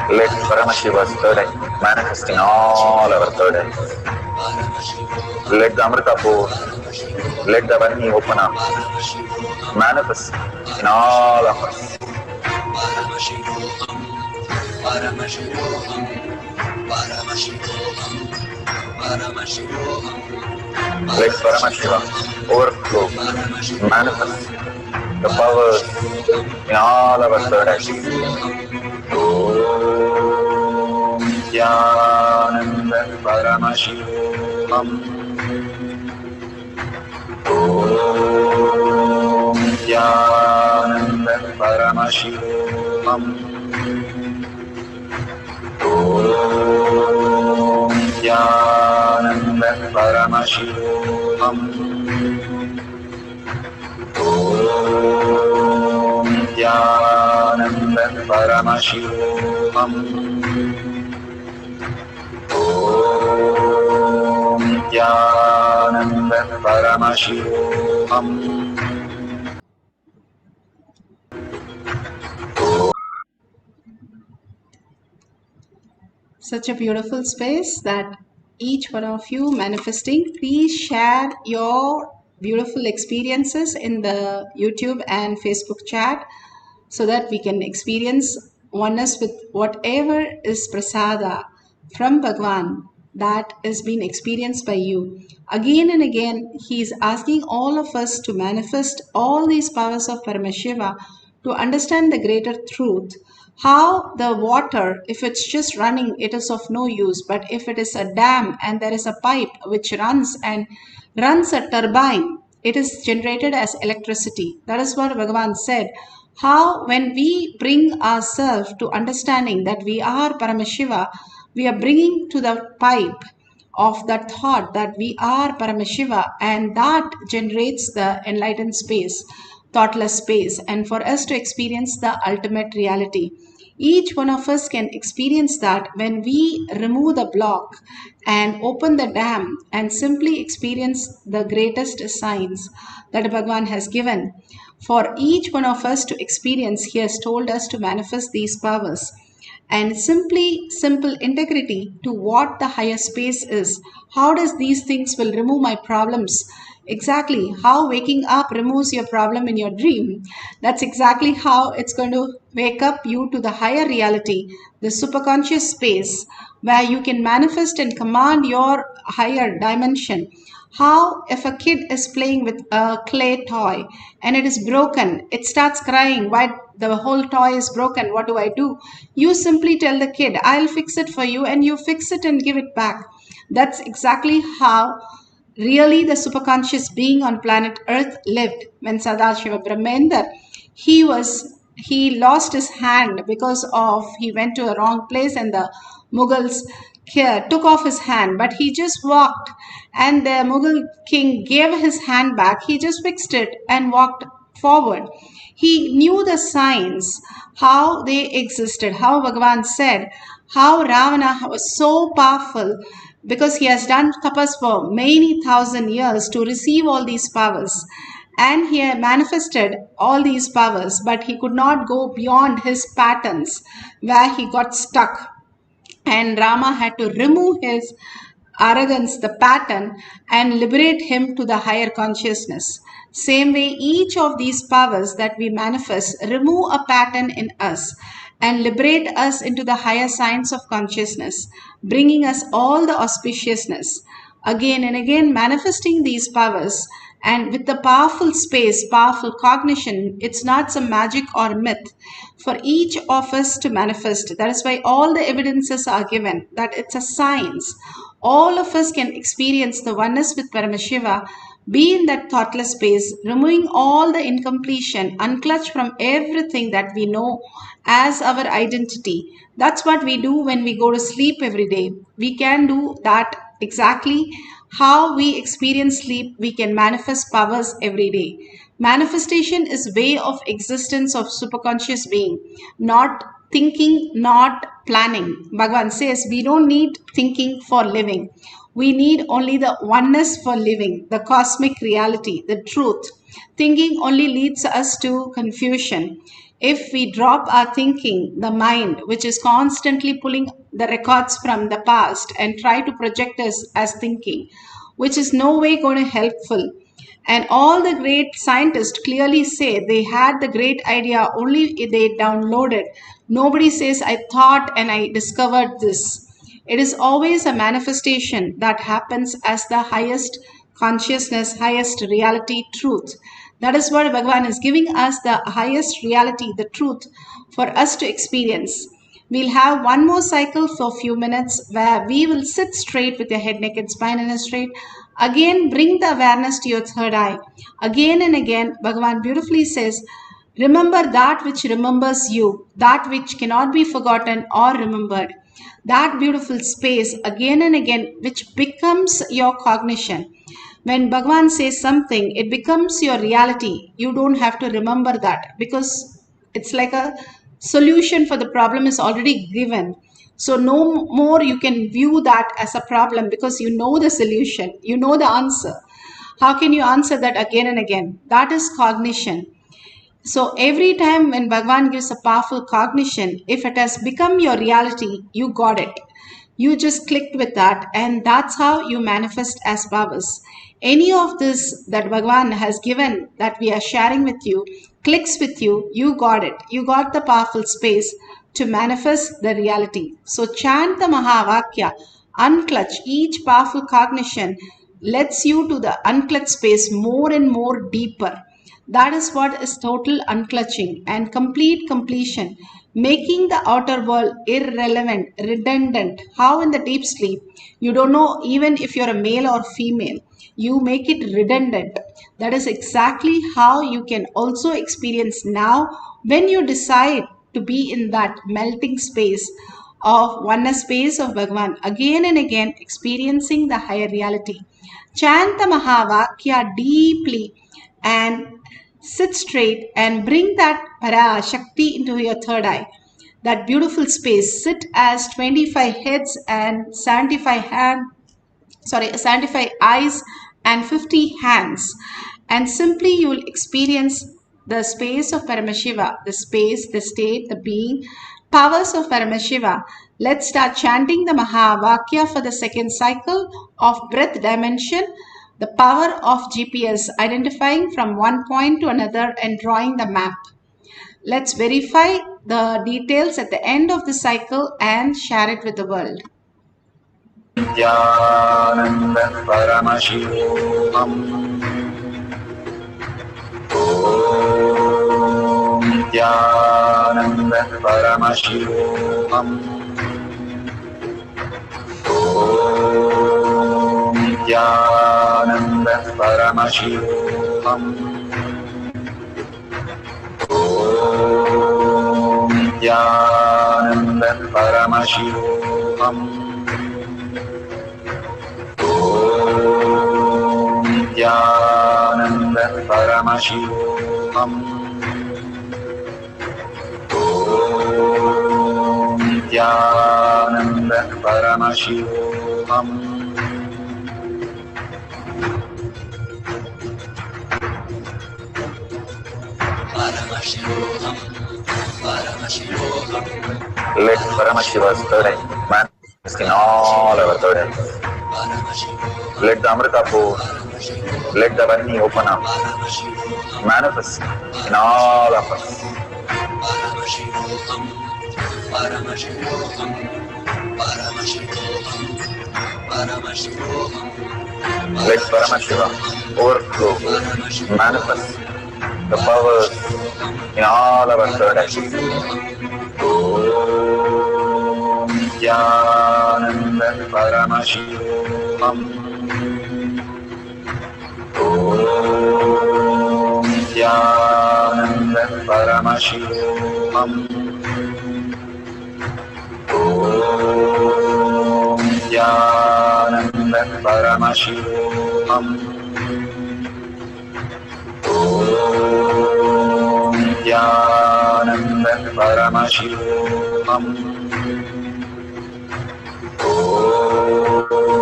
Let Paramashiva's third eye manifest in all our third eyes. Let the Amrita pour, let the Vanni open up, manifest in all of us. Let Paramashivoham overflow, manifest the powers in all our third eyes. Om Nithyananda Paramashivoham. Om Nithyananda Paramashivoham. Om Nithyananda Paramashivoham. Om Paramashivoham. Om Nithyananda Paramashivoham. Such a beautiful space that each one of you manifesting, please share your beautiful experiences in the YouTube and Facebook chat so that we can experience oneness with whatever is prasada from Bhagwan that is being experienced by you. Again and again, he is asking all of us to manifest all these powers of Paramashiva to understand the greater truth. How the water, if it's just running, it is of no use. But if it is a dam and there is a pipe which runs and runs a turbine, it is generated as electricity. That is what Bhagavan said. How when we bring ourselves to understanding that we are Paramashiva, we are bringing to the pipe of that thought that we are Paramashiva, and that generates the enlightened space, thoughtless space, and for us to experience the ultimate reality. Each one of us can experience that when we remove the block and open the dam and simply experience the greatest signs that Bhagavan has given. For each one of us to experience, he has told us to manifest these powers. And simple integrity to what the higher space is. How does these things will remove my problems? Exactly how waking up removes your problem in your dream. That's exactly how it's going to wake up you to the higher reality, the superconscious space where you can manifest and command your higher dimension. How if a kid is playing with a clay toy and it is broken, it starts crying, why the whole toy is broken, what do? You simply tell the kid, I'll fix it for you, and you fix it and give it back. That's exactly how really the superconscious being on planet Earth lived. When Sadashiva Brahmender, he lost his hand because of he went to a wrong place and the Mughals took off his hand, but he just walked and the Mughal king gave his hand back. He just fixed it and walked forward. He knew the signs, how they existed, how Bhagavan said, how Ravana was so powerful because he has done tapas for many thousand years to receive all these powers. And he had manifested all these powers, but he could not go beyond his patterns where he got stuck. And Rama had to remove his arrogance, the pattern, and liberate him to the higher consciousness. Same way, each of these powers that we manifest remove a pattern in us and liberate us into the higher science of consciousness, bringing us all the auspiciousness. Again and again, manifesting these powers, and with the powerful space, powerful cognition, it's not some magic or myth for each of us to manifest. That is why all the evidences are given, that it's a science. All of us can experience the oneness with Paramashiva, be in that thoughtless space, removing all the incompletion, unclutch from everything that we know as our identity. That's what we do when we go to sleep every day. We can do that exactly how we experience sleep. We can manifest powers every day. Manifestation is way of existence of superconscious being, not thinking, not planning. Bhagavan says we don't need thinking for living. We need only the oneness for living, the cosmic reality, the truth. Thinking only leads us to confusion. If we drop our thinking, the mind, which is constantly pulling the records from the past and try to project us as thinking, which is no way going to helpful. And all the great scientists clearly say they had the great idea, only they downloaded. Nobody says, I thought and I discovered this. It is always a manifestation that happens as the highest consciousness, highest reality, truth. That is what Bhagavan is giving us, the highest reality, the truth for us to experience. We'll have one more cycle for a few minutes where we will sit straight with your head, neck and spine in a straight. Again, bring the awareness to your third eye. Again and again, Bhagavan beautifully says, remember that which remembers you, that which cannot be forgotten or remembered. That beautiful space again and again, which becomes your cognition. When Bhagavan says something, it becomes your reality. You don't have to remember that because it's like a solution for the problem is already given. So no more you can view that as a problem because you know the solution, you know the answer. How can you answer that again and again? That is cognition. So every time when Bhagavan gives a powerful cognition, if it has become your reality, you got it. You just clicked with that, and that's how you manifest as powers. Any of this that Bhagavan has given that we are sharing with you clicks with you, you got it. You got the powerful space to manifest the reality. So chant the Mahavakya, unclutch each powerful cognition, lets you to the unclutched space more and more deeper. That is what is total unclutching and complete completion, making the outer world irrelevant, redundant. How in the deep sleep, you don't know even if you're a male or female, you make it redundant. That is exactly how you can also experience now when you decide to be in that melting space of oneness space of Bhagavan, again and again experiencing the higher reality. Chant the Mahavakya deeply and sit straight and bring that Parashakti into your third eye. That beautiful space. Sit as 25 heads and 75 eyes and 50 hands. And simply you will experience the space of Paramashiva, the space, the state, the being, powers of Paramashiva. Let's start chanting the Mahavakya for the second cycle of breath dimension, the power of GPS, identifying from one point to another and drawing the map. Let's verify the details at the end of the cycle and share it with the world. Nithyananda Paramashivoham. Om Nithyananda Paramashivoham. Om Nithyananda Paramashivoham. Om Nithyananda Paramashivoham. Om Nithyananda Paramashivoham. Om Nithyananda Paramashivoham. Let Paramashiva's third eye manifest in all our third eyes. Let the Amrita pour, let the Varni open up, manifest in all of us. Let Paramashiva overflow, manifest the powers in all our third eyes. Om Nithyananda Paramashivoham. Om Nithyananda Paramashivoham. Om Nithyananda Paramashivoham. Om Nithyananda Paramashivoham.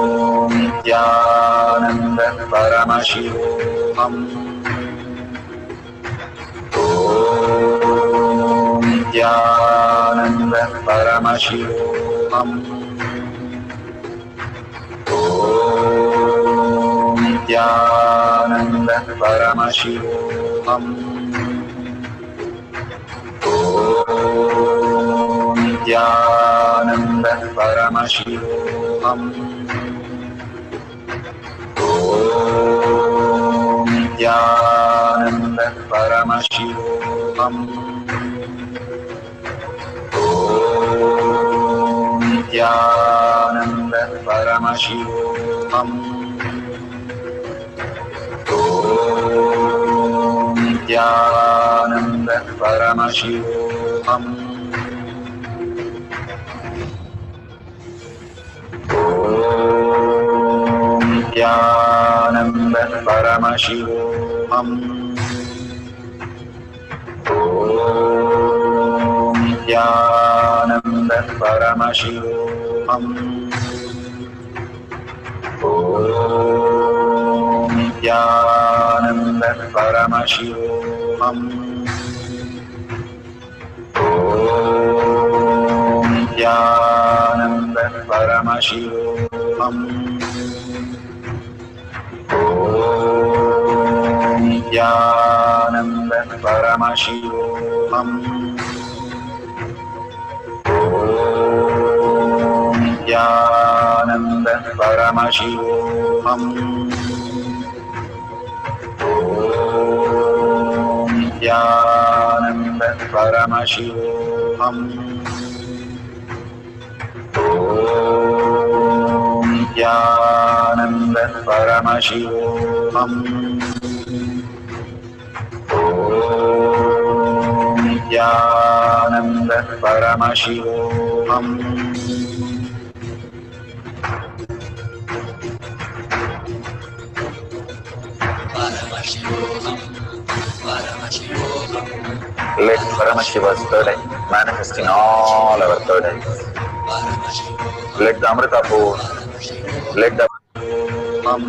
Om Nithyananda Paramashivoham. Om Nithyananda Paramashivoham. Om Nithyananda Paramashivoham. Om Nithyananda Paramashivoham. Om Nithyananda Paramashivoham. Om Nithyananda Paramashivoham. Om Nithyananda Paramashivoham. Om Nithyananda Paramashivoham. Om Nithyananda Paramashivoham. Om Nithyananda Paramashivoham. Om Nithyananda Paramashivoham. Om Nithyananda Paramashivoham. Om Nithyananda Paramashivoham. Om Nithyananda Paramashivoham. Om Nithyananda Paramashivoham. Om Nithyananda Paramashivoham. Let Paramashiva's third eye manifest in all our third eyes. Let the Amrita pour, let the Om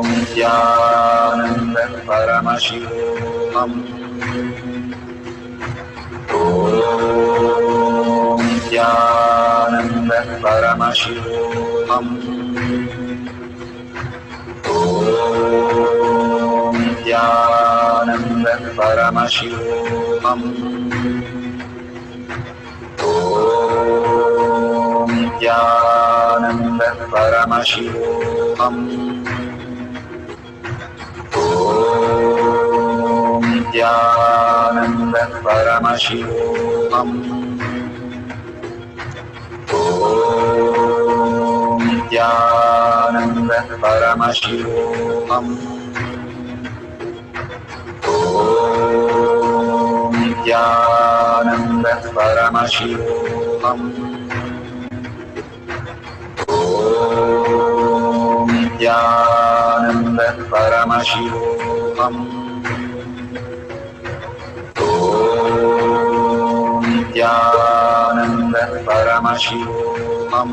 Nithyananda Paramashivoham. Om Nithyananda Paramashivoham. Om Nithyananda Paramashivoham. Om Nithyananda Paramashivoham. Om Nithyananda Paramashivoham. Om Nithyananda Paramashivoham. Om Nithyananda Paramashivoham. Om Nithyananda Paramashivoham. Om Nithyananda Paramashivoham.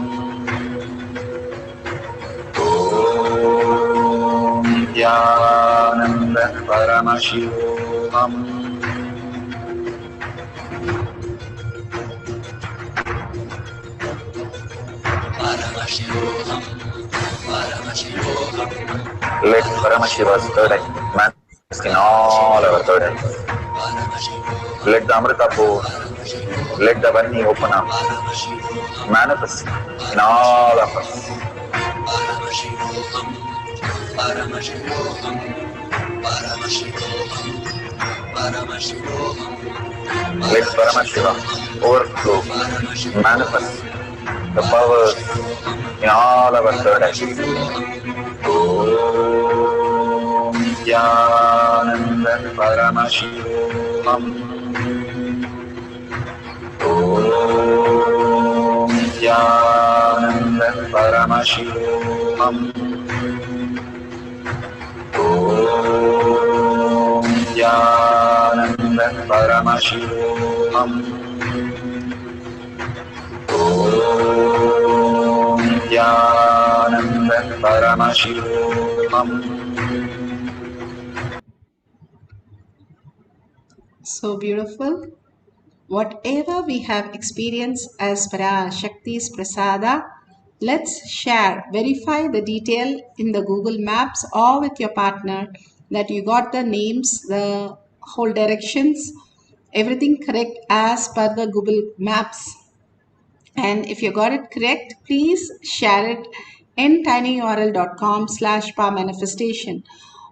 Om Nithyananda Paramashivoham. Let Paramashiva's third eye manifest in all our third eyes. Let the Amrita pour, let the Vani open up, manifest in all of us. Let Paramashiva overflow, manifest the powers in all our third eyes. Om Nithyananda Paramashivoham. Om Nithyananda Paramashivoham. Om Nithyananda Paramashivoham. Om Nithyananda Paramashivoham. So beautiful. Whatever we have experienced as Parashakti's Prasada, let's share, verify the detail in the Google Maps or with your partner that you got the names, the whole directions, everything correct as per the Google Maps. And if you got it correct, please share it in tinyurl.com/powermanifestation.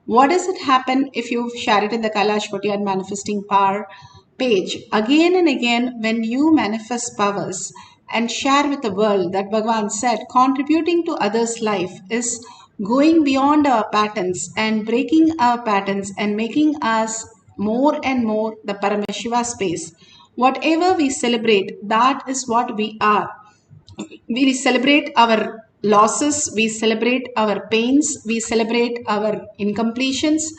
What does it happen if you share it in the Kailash Kotiyan Manifesting Power page? Again and again, when you manifest powers and share with the world that Bhagavan said, contributing to others' life is going beyond our patterns and breaking our patterns and making us more and more the Paramashiva space. Whatever we celebrate, that is what we are. We celebrate our losses, we celebrate our pains, we celebrate our incompletions,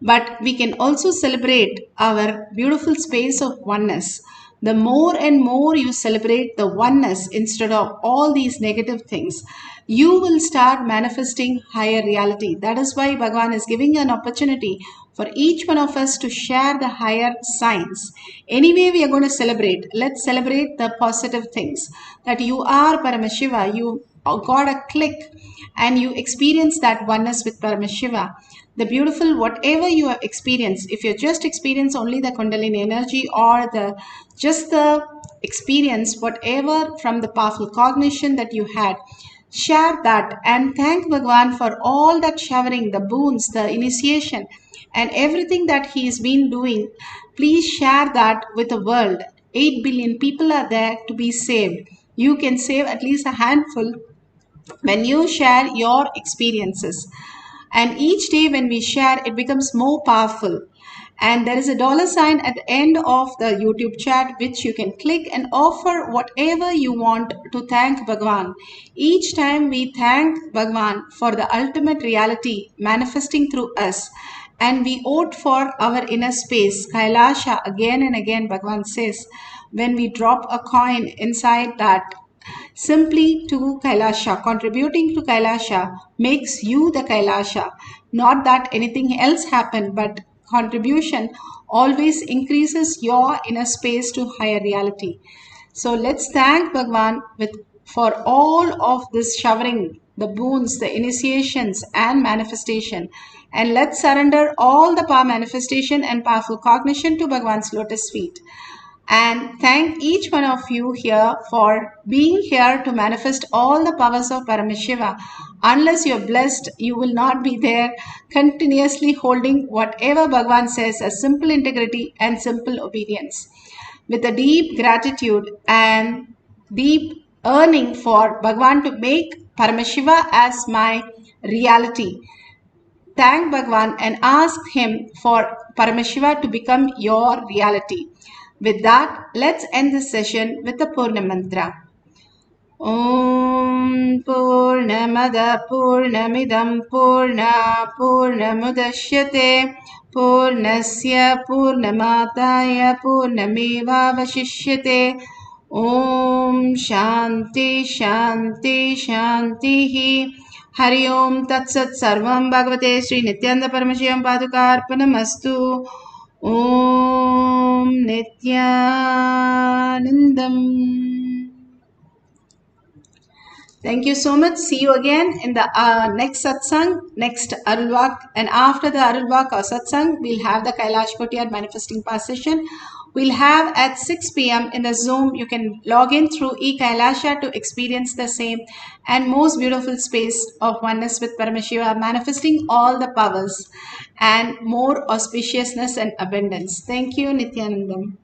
but we can also celebrate our beautiful space of oneness. The more and more you celebrate the oneness instead of all these negative things, you will start manifesting higher reality. That is why Bhagavan is giving an opportunity for each one of us to share the higher signs. Anyway, we are going to celebrate. Let's celebrate the positive things. That you are Paramashiva, you got a click and you experience that oneness with Paramashiva. The beautiful, whatever you have experienced, if you just experience only the Kundalini energy or just the experience, whatever from the powerful cognition that you had, share that and thank Bhagavan for all that showering, the boons, the initiation, and everything that he has been doing. Please share that with the world. 8 billion people are there to be saved. You can save at least a handful when you share your experiences. And each day when we share, it becomes more powerful. And there is a $sign at the end of the YouTube chat which you can click and offer whatever you want to thank Bhagavan. Each time we thank Bhagavan for the ultimate reality manifesting through us, and we vote for our inner space, Kailasha, again and again. Bhagavan says, when we drop a coin inside that, simply to Kailasha, contributing to Kailasha makes you the Kailasha. Not that anything else happened, but contribution always increases your inner space to higher reality. So let's thank Bhagavan for all of this showering, the boons, the initiations and manifestation. And let's surrender all the power manifestation and powerful cognition to Bhagavan's lotus feet. And thank each one of you here for being here to manifest all the powers of Paramashiva. Unless you're blessed, you will not be there continuously holding whatever Bhagavan says as simple integrity and simple obedience. With a deep gratitude and deep yearning for Bhagavan to make Paramashiva as my reality. Thank Bhagavan and ask him for Paramashiva to become your reality. With that, let's end this session with the Purna Mantra. Om Purnamada Purnamidam Purna Purnamudashyate Purnasya Purnamataya Purnameva Vashishyate. Om Shanti Shanti Shantihi. Hari Om Tat Sat Sarvam Bhagavate Sri Nithyananda Paramashivam Padukarpanamastu. Om Nithyanandam. Thank you so much. See you again in the next satsang, next Arulvak. And after the Arulvak or satsang, we'll have the Kailash Kotiyar manifesting pass session. We'll have at 6 p.m. in the Zoom. You can log in through eKailasha to experience the same and most beautiful space of oneness with Paramashiva, manifesting all the powers and more auspiciousness and abundance. Thank you, Nithyanandam.